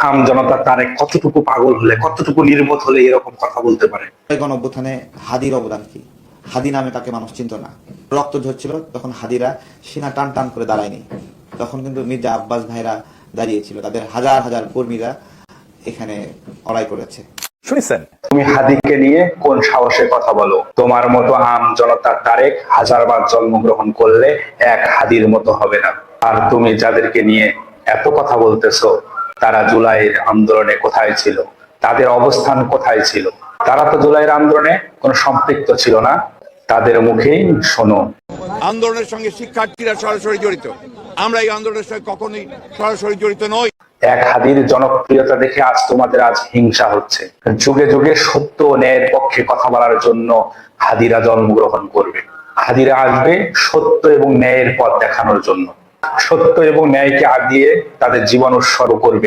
আম জনতা তারেক কতটুকু পাগল হলে, কতটুকু নির্বোধ হলে এরকম কথা বলতে পারে? গণঅভ্যুত্থানে হাদির অবদান কি? হাদি নামে তাকে মানুষ চিনত না। রক্ত ঝরছিল তখন হাদিরা সিনা টান টান করে দাঁড়ায়নি, তখন কিন্তু মির্জা আব্বাস ভাইরা দাঁড়িয়েছিল, তাদের হাজার হাজার কর্মীরা এখানে লড়াই করেছে। শুনেছেন? তুমি হাদিকে নিয়ে কোন সাহসে কথা বলো? তোমার মতো আম জনতা তারেক হাজারবার জন্মগ্রহণ করলে এক হাদির মতো হবে না। আর তুমি যাদেরকে নিয়ে এত কথা বলতেছো, তারা জুলাইয়ের আন্দোলনে কোথায় ছিল? তাদের অবস্থান কোথায় ছিল? তারা তো জুলাইয়ের আন্দোলনে কোনো সম্পৃক্ত ছিল না। তাদের মুখেই শোনো। আন্দোলনের সঙ্গে শিক্ষার্থীরা সরাসরি জড়িত, আমরা এই আন্দোলনের সঙ্গে কখনোই সরাসরি জড়িত নই। এক হাদির জনপ্রিয়তা দেখে আজ তোমাদের হিংসা হচ্ছে। যুগে যুগে সত্য ও ন্যায়ের পক্ষে কথা বলার জন্য হাদিরা জন্মগ্রহণ করবে। হাদিরা আসবে সত্য এবং ন্যায়ের পথ দেখানোর জন্য। সত্য এবং ন্যায়কে আগিয়ে তাদের জীবন উৎসর্গ করবে।